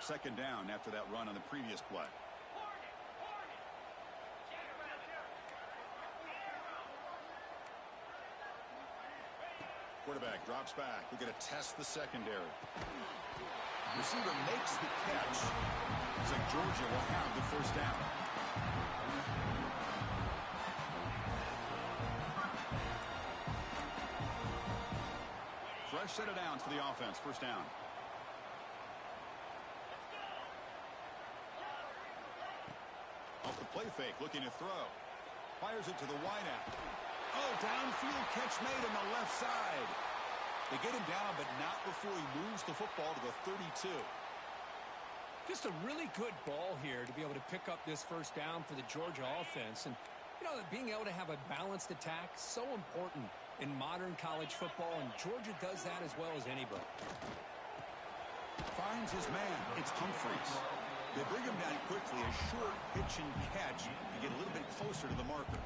Speaker 1: Second down after that run on the previous play. Quarterback drops back. We're going to test the secondary. Receiver makes the catch. Looks like Georgia will have the first down. Fresh set of downs for the offense. First down. Off the play fake, looking to throw. Fires it to the wideout. Oh, downfield catch made on the left side. They get him down, but not before he moves the football to the 32.
Speaker 2: Just a really good ball here to be able to pick up this first down for the Georgia offense. And, you know, being able to have a balanced attack, so important in modern college football, and Georgia does that as well as anybody.
Speaker 1: Finds his man. It's Humphreys. They bring him down quickly, a short pitch and catch to get a little bit closer to the marker.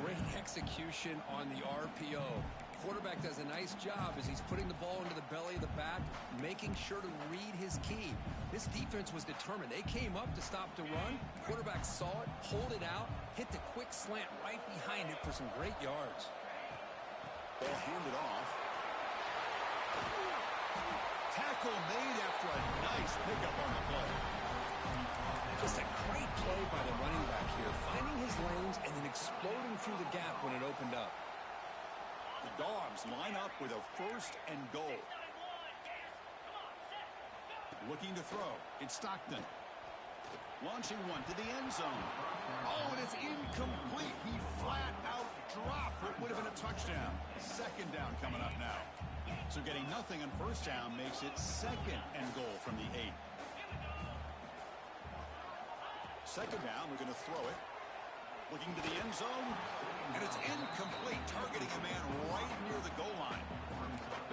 Speaker 2: Great execution on the RPO. Quarterback does a nice job as he's putting the ball into the belly of the back, making sure to read his key. This defense was determined. They came up to stop the run. Quarterback saw it, pulled it out, hit the quick slant right behind it for some great yards.
Speaker 1: Ball handed off. Tackle made after a nice pickup on the play.
Speaker 2: Just a great play by the running back here, finding his lanes and then exploding through the gap when it opened up.
Speaker 1: The Dogs line up with a first and goal. Looking to throw. It's Stockton. Launching one to the end zone. Oh, and it's incomplete. He flat out dropped what would have been a touchdown. Second down coming up now. So getting nothing on first down makes it second and goal from the 8. Second down, we're going to throw it. Looking to the end zone, and it's incomplete, targeting a man right near the goal line.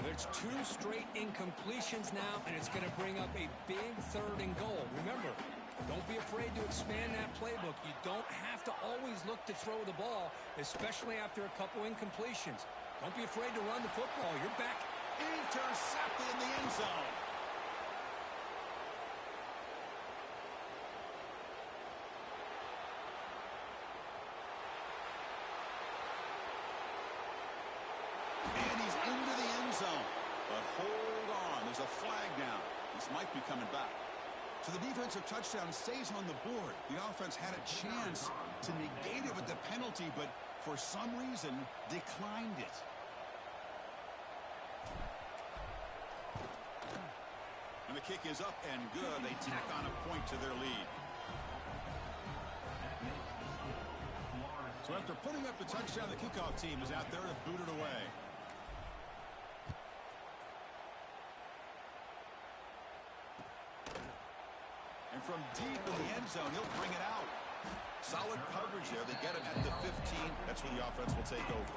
Speaker 2: There's 2 straight incompletions now, and it's going to bring up a big third and goal. Remember, don't be afraid to expand that playbook. You don't have to always look to throw the ball, especially after a couple incompletions. Don't be afraid to run the football. You're back.
Speaker 1: Intercepted in the end zone. And he's into the end zone. But hold on. There's a flag down. This might be coming back. So the defensive touchdown stays on the board. The offense had a chance to negate it with the penalty, but for some reason declined it. And the kick is up and good. They tack on a point to their lead. So after putting up the touchdown, the kickoff team is out there to boot it away. And from deep in the end zone, he'll bring it out. Solid coverage there. They get him at the 15. That's where the offense will take over.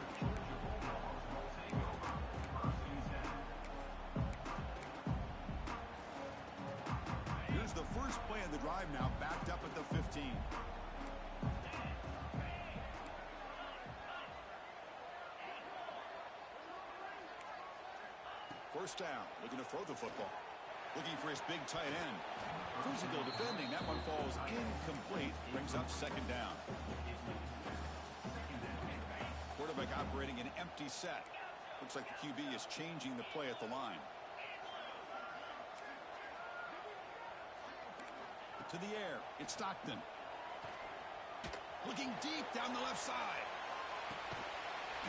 Speaker 1: Here's the first play of the drive now, backed up at the 15. First down, looking to throw the football. Looking for his big tight end. Physical defending. That one falls incomplete. Brings up second down. Quarterback operating an empty set. Looks like the QB is changing the play at the line. To the air. It's Stockton. Looking deep down the left side.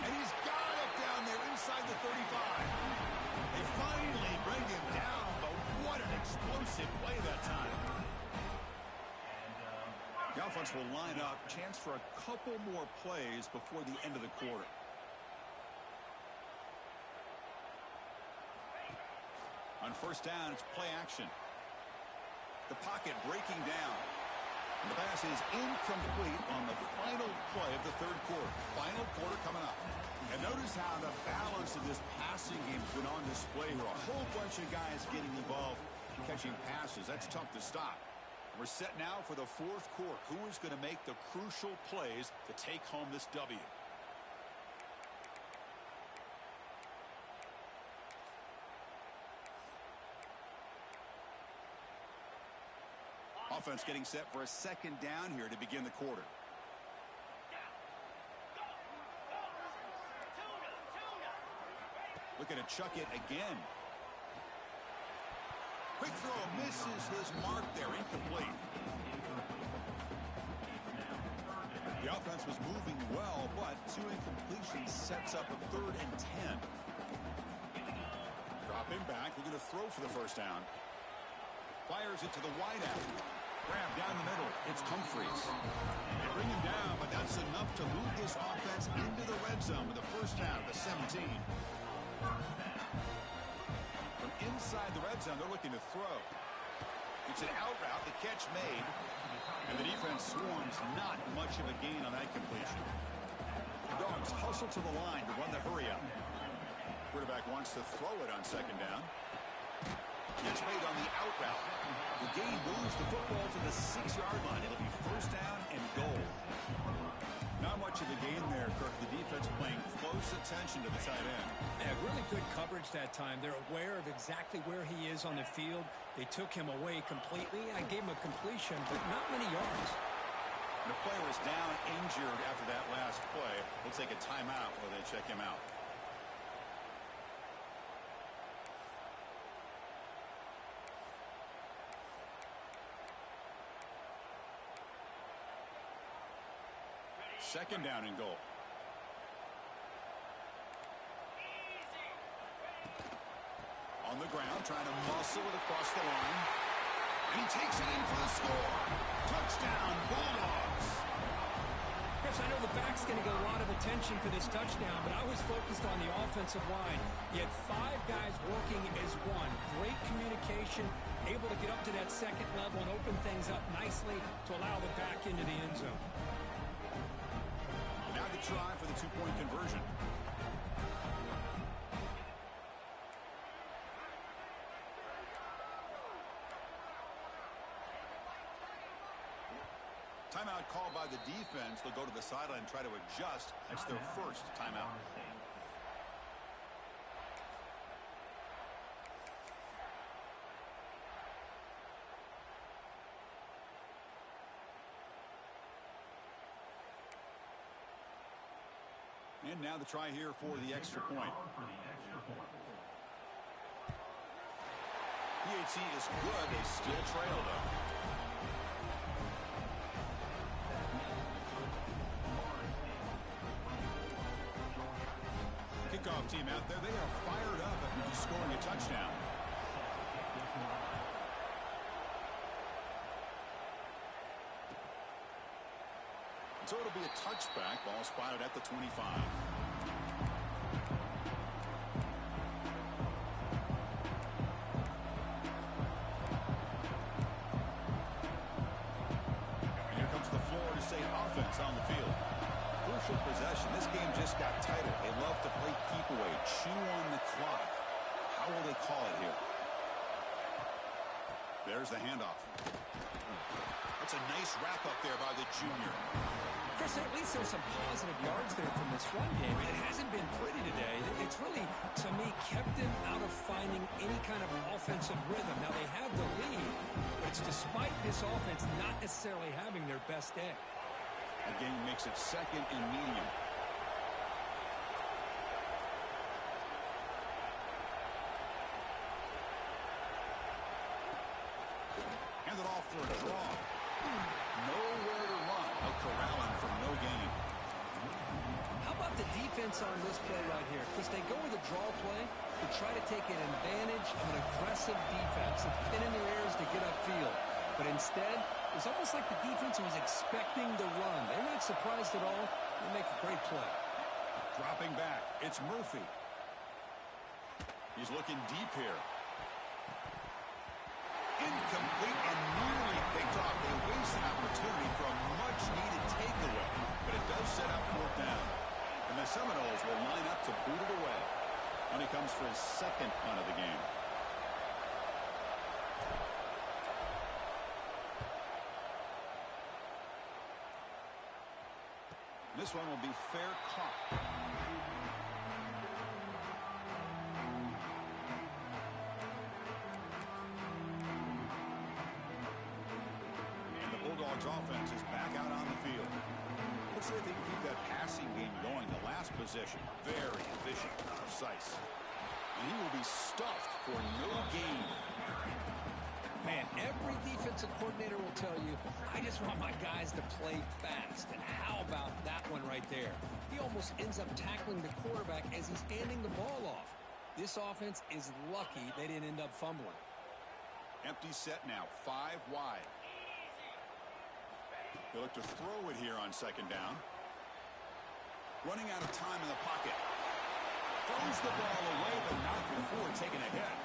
Speaker 1: And he's got it down there inside the 35. They finally offense will line up. Chance for a couple more plays before the end of the quarter. On first down, it's play action. The pocket breaking down. And the pass is incomplete on the final play of the third quarter. Final quarter coming up. And notice how the balance of this passing game has been on display here. A whole bunch of guys getting involved catching passes. That's tough to stop. We're set now for the fourth quarter. Who is going to make the crucial plays to take home this W? Offense getting set for a second down here to begin the quarter. Looking to chuck it again. Quick throw misses his mark there. Incomplete. The offense was moving well, but two incompletions sets up a 3rd and 10. Dropping back. We're going to throw for the first down. Fires it to the wideout. Grab down the middle. It's Humphries. They bring him down, but that's enough to move this offense into the red zone with the first down at the 17. From inside the red zone, they're looking to throw. It's an out route. The catch made. And the defense swarms. Not much of a gain on that completion. The Dogs hustle to the line to run the hurry up. Quarterback wants to throw it on second down. Catch made on the out route. The gain moves the football to the 6-yard line. It'll be first down and goal. Not much of a gain there, Kirk. The defense paying close attention to the tight end.
Speaker 2: Yeah, really good coverage that time. They're aware of exactly where he is on the field. They took him away completely. I gave him a completion, but not many yards.
Speaker 1: The player was down injured after that last play. We'll take a timeout while they check him out. Second down and goal. On the ground, trying to muscle it across the line. And he takes it in for the score. Touchdown, Bulldogs.
Speaker 2: Chris, I know the back's going to get a lot of attention for this touchdown, but I was focused on the offensive line. You had 5 guys working as one. Great communication, able to get up to that second level and open things up nicely to allow the back into the end zone.
Speaker 1: Now the try for the 2-point conversion. Timeout called by the defense. They'll go to the sideline and try to adjust. That's their first timeout. And now the try here for the extra point. PAT is good. They still trail, though. Kickoff team out there. They are fired up after just scoring a touchdown. So it'll be a touchback. Ball spotted at the 25. And here comes the Florida State offense on the field. Crucial possession. This game just got tighter. They love to play keep away, chew on the clock. How will they call it here? There's the handoff. That's a nice wrap up there by the junior.
Speaker 2: Chris, at least there's some positive yards there from this run game. It hasn't been pretty today. It's really, to me, kept them out of finding any kind of offensive rhythm. Now, they have the lead, but it's despite this offense not necessarily having their best day.
Speaker 1: Again, makes it second and medium. Hand it off for a draw. Nowhere to run. Out corralling for no gain.
Speaker 2: How about the defense on this play right here? Because they go with a draw play to try to take an advantage of an aggressive defense. It's been in their ears to get upfield. But instead, it was almost like the defense was expecting the run. They're not surprised at all. They make a great play.
Speaker 1: Dropping back, it's Murphy. He's looking deep here. Incomplete and nearly picked off. They waste an opportunity for a much-needed takeaway, but it does set up fourth down. And the Seminoles will line up to boot it away when he comes for his second punt of the game. This one will be fair caught. And the Bulldogs offense is back out on the field. Let's see if they can keep that passing game going. The last possession, very efficient, precise. And he will be stuffed for no gain.
Speaker 2: Man, every defensive coordinator will tell you, I just want my guys to play fast. And how about that one right there? He almost ends up tackling the quarterback as he's handing the ball off. This offense is lucky they didn't end up fumbling.
Speaker 1: Empty set now, 5 wide. They look to throw it here on second down. Running out of time in the pocket. Throws the ball away, but not before taking a hit.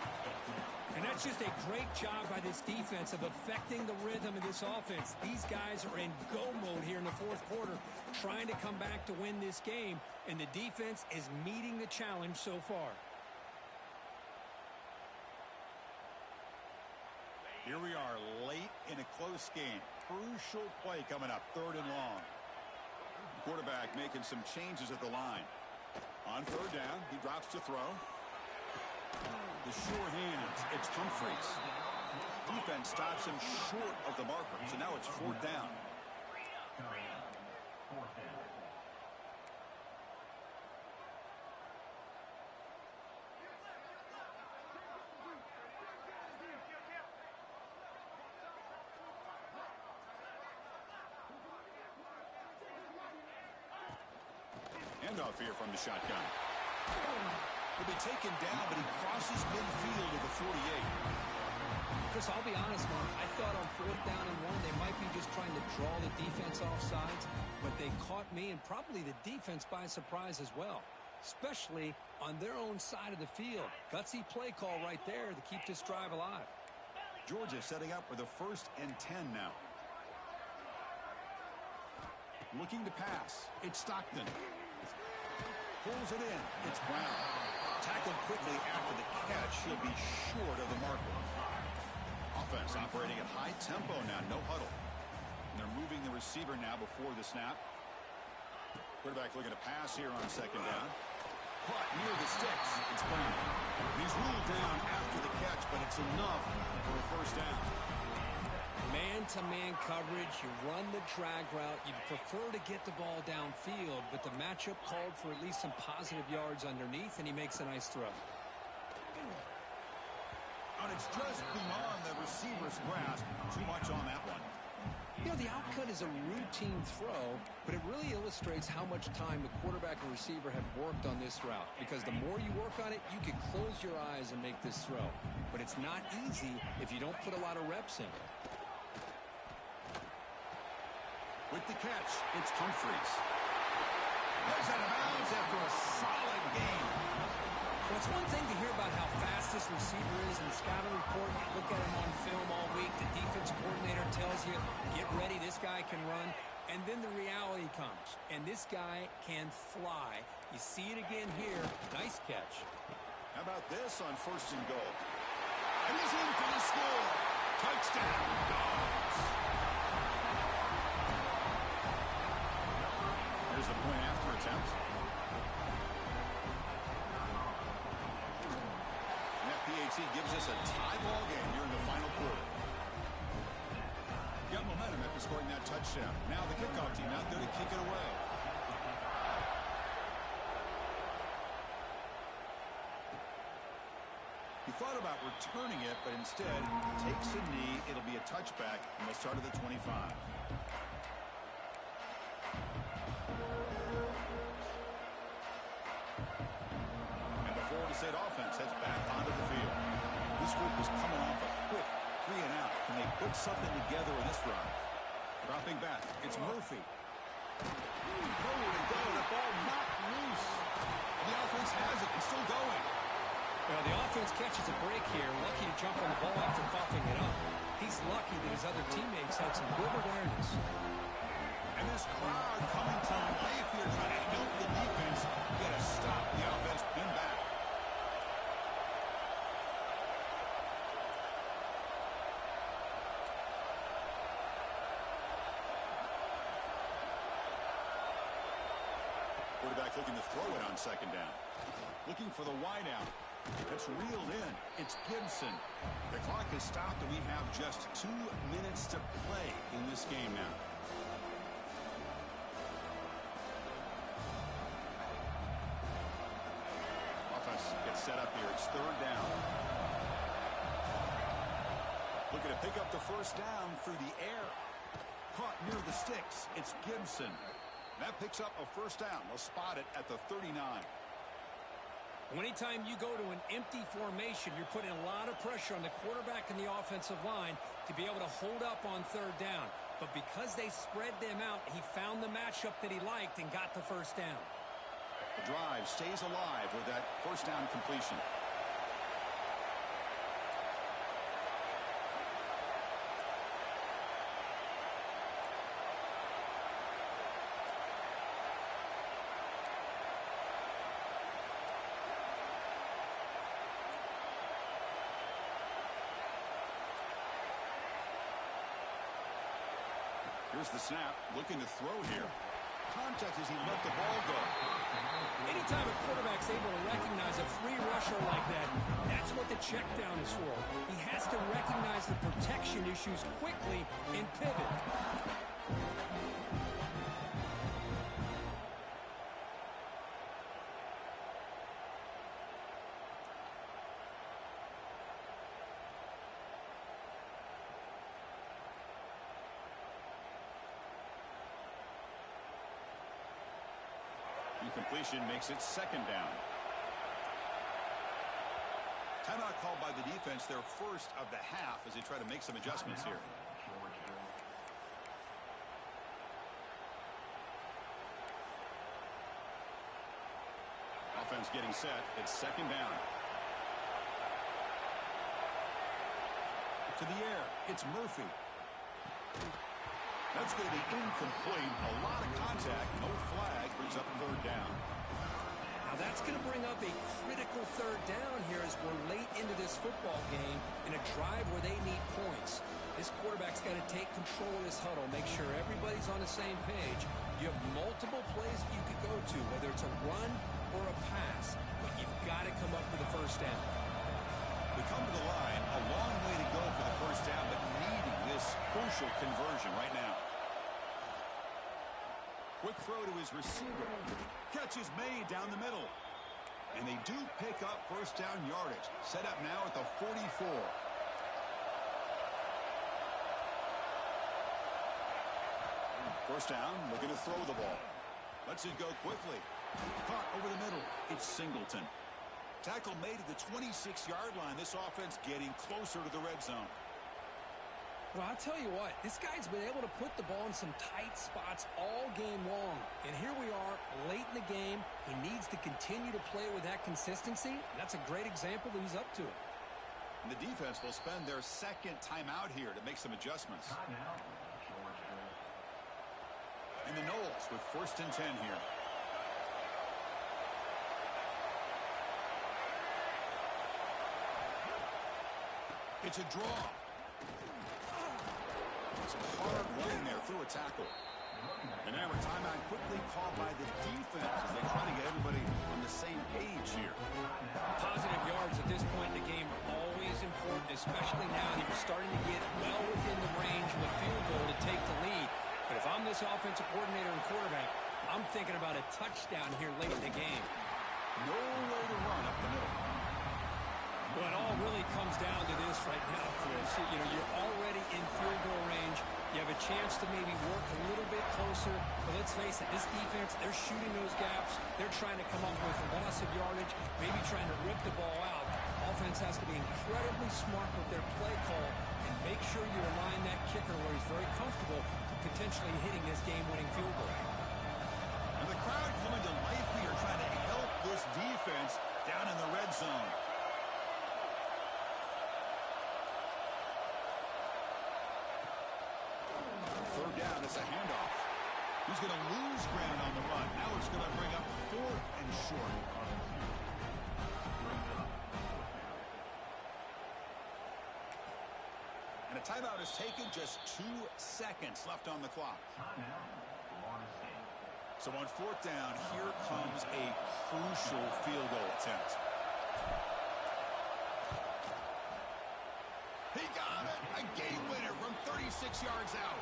Speaker 2: And that's just a great job by this defense of affecting the rhythm of this offense. These guys are in go mode here in the fourth quarter, trying to come back to win this game, and the defense is meeting the challenge so far.
Speaker 1: Here we are late in a close game. Crucial play coming up, 3rd and long. The quarterback making some changes at the line. On 3rd down, he drops to throw. The sure hands, it's Humphreys. Defense stops him short of the marker, so now it's 4th down. Handoff here from the shotgun. He'll be taken down, but he crosses midfield of the 48.
Speaker 2: Chris, I'll be honest, man. I thought on 4th down and 1, they might be just trying to draw the defense off sides, but they caught me and probably the defense by surprise as well, especially on their own side of the field. Gutsy play call right there to keep this drive alive.
Speaker 1: Georgia setting up for the 1st and 10 now. Looking to pass. It's Stockton. Pulls it in. It's Brown. Tackled quickly after the catch. He'll be short of the marker. Offense operating at high tempo now. No huddle. And they're moving the receiver now before the snap. Quarterback looking to pass here on 2nd down. Caught near the sticks. It's Brown. He's ruled down after the catch, but it's enough for a 1st down.
Speaker 2: Man-to-man coverage, you run the drag route, you'd prefer to get the ball downfield, but the matchup called for at least some positive yards underneath, and he makes a nice throw.
Speaker 1: And it's just beyond the receiver's grasp. Too much on that one.
Speaker 2: You know, the outcut is a routine throw, but it really illustrates how much time the quarterback and receiver have worked on this route, because the more you work on it, you can close your eyes and make this throw. But it's not easy if you don't put a lot of reps in it.
Speaker 1: With the catch, it's Humphreys. Goes out of bounds after a solid game.
Speaker 2: Well, it's one thing to hear about how fast this receiver is in the scouting report. You look at him on film all week. The defensive coordinator tells you, get ready, this guy can run. And then the reality comes, and this guy can fly. You see it again here. Nice catch.
Speaker 1: How about this on 1st and goal? And he's in for the score. Touchdown, Dogs. Here's the point after attempt. And that PAT gives us a tie ball game here in the final quarter. Got momentum after scoring that touchdown. Now the kickoff team out there to kick it away. He thought about returning it, but instead takes a knee. It'll be a touchback, and they'll start at the 25. State offense heads back onto the field. This group is coming off a quick 3-and-out. Can they put something together in this drive. Dropping back, it's Murphy. Nowhere to go, the ball not loose. And the offense has it, it's still going.
Speaker 2: Well, the offense catches a break here, lucky to jump on the ball after coughing it up. He's lucky that his other teammates had some good awareness.
Speaker 1: And this crowd coming to life here, trying to help the defense get a stop. The offense pinned back. Quarterback looking to throw it on second down. Looking for the wide out. That's reeled in. It's Gibson. The clock has stopped, and we have just 2 minutes to play in this game now. Offense gets set up here. It's third down. Looking to pick up the first down through the air. Caught near the sticks. It's Gibson. That picks up a first down. They'll spot it at the 39.
Speaker 2: Anytime you go to an empty formation, you're putting a lot of pressure on the quarterback and the offensive line to be able to hold up on third down. But because they spread them out, he found the matchup that he liked and got the first down.
Speaker 1: The drive stays alive with that first down completion. Here's the snap, looking to throw here. Contact as he let the ball go.
Speaker 2: Anytime a quarterback's able to recognize a free rusher like that, that's what the check down is for. He has to recognize the protection issues quickly and pivot.
Speaker 1: Completion makes it second down. Timeout called by the defense, their first of the half, as they try to make some adjustments here. Offense getting set. It's second down. To the air. It's Murphy. That's going to be incomplete. A lot of contact. No flag. Brings up third down.
Speaker 2: Now that's going to bring up a critical third down here as we're late into this football game in a drive where they need points. This quarterback's got to take control of this huddle, make sure everybody's on the same page. You have multiple plays you could go to, whether it's a run or a pass, but you've got to come up with a first down.
Speaker 1: We come to the line, a long way to go for the first down, but needing this crucial conversion right now. Quick throw to his receiver. Catch is made down the middle. And they do pick up first down yardage. Set up now at the 44. First down, looking to throw the ball. Lets it go quickly. Caught over the middle. It's Singleton. Tackle made at the 26-yard line. This offense getting closer to the red zone.
Speaker 2: Well, I'll tell you what, this guy's been able to put the ball in some tight spots all game long. And here we are, late in the game. He needs to continue to play with that consistency. That's a great example that he's up to it.
Speaker 1: And the defense will spend their second timeout here to make some adjustments. And the Knowles with first and 10 here. It's a draw. Some hard running there through a tackle. And now a timeout quickly called by the defense as they try to get everybody on the same page here.
Speaker 2: Positive yards at this point in the game are always important, especially now that you're starting to get well within the range of a field goal to take the lead. But if I'm this offensive coordinator and quarterback, I'm thinking about a touchdown here late in the game.
Speaker 1: No way to run up the middle.
Speaker 2: Well, it all really comes down to this right now, Chris. You know, you're already in field goal range. You have a chance to maybe work a little bit closer. But let's face it, this defense, they're shooting those gaps. They're trying to come up with loss of yardage, maybe trying to rip the ball out. offense has to be incredibly smart with their play call and make sure you align that kicker where he's very comfortable potentially hitting this game-winning field goal.
Speaker 1: And the crowd coming to life here trying to help this defense down in the red zone. Third down, it's a handoff. He's going to lose ground on the run. Now it's going to bring up 4th and short. And a timeout is taken, just 2 seconds left on the clock. So on 4th down, here comes a crucial field goal attempt. He got it! A game winner from 36 yards out.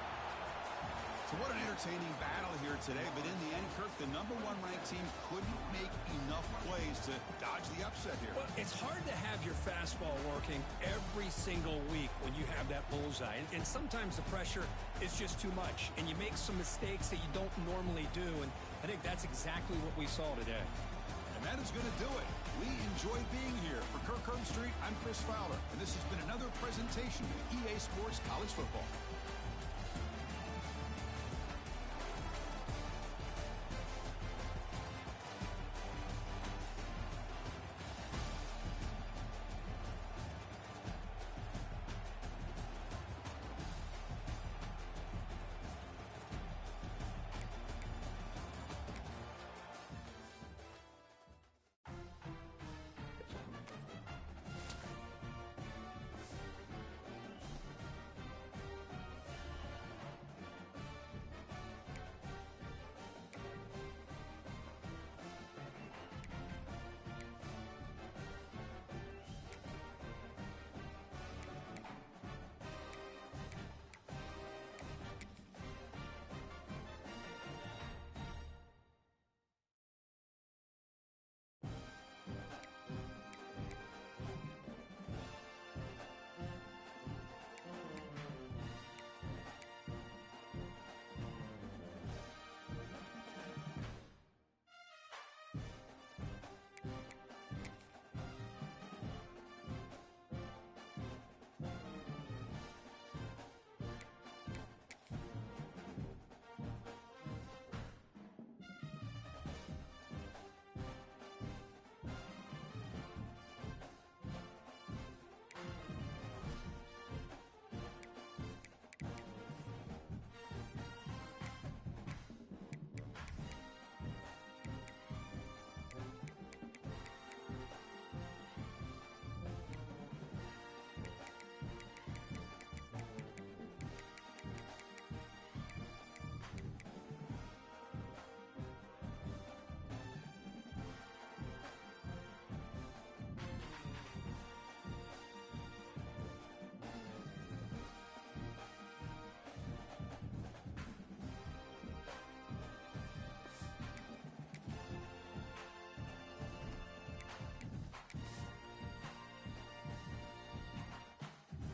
Speaker 1: So what an entertaining battle here today, but in the end, Kirk, the #1 ranked team couldn't make enough plays to dodge the upset here.
Speaker 2: Well, it's hard to have your fastball working every single week when you have that bullseye. And sometimes the pressure is just too much, and you make some mistakes that you don't normally do. And I think that's exactly what we saw today.
Speaker 1: And that is going to do it. We enjoyed being here. For Kirk Herbstreit, I'm Chris Fowler, and this has been another presentation of EA Sports College Football.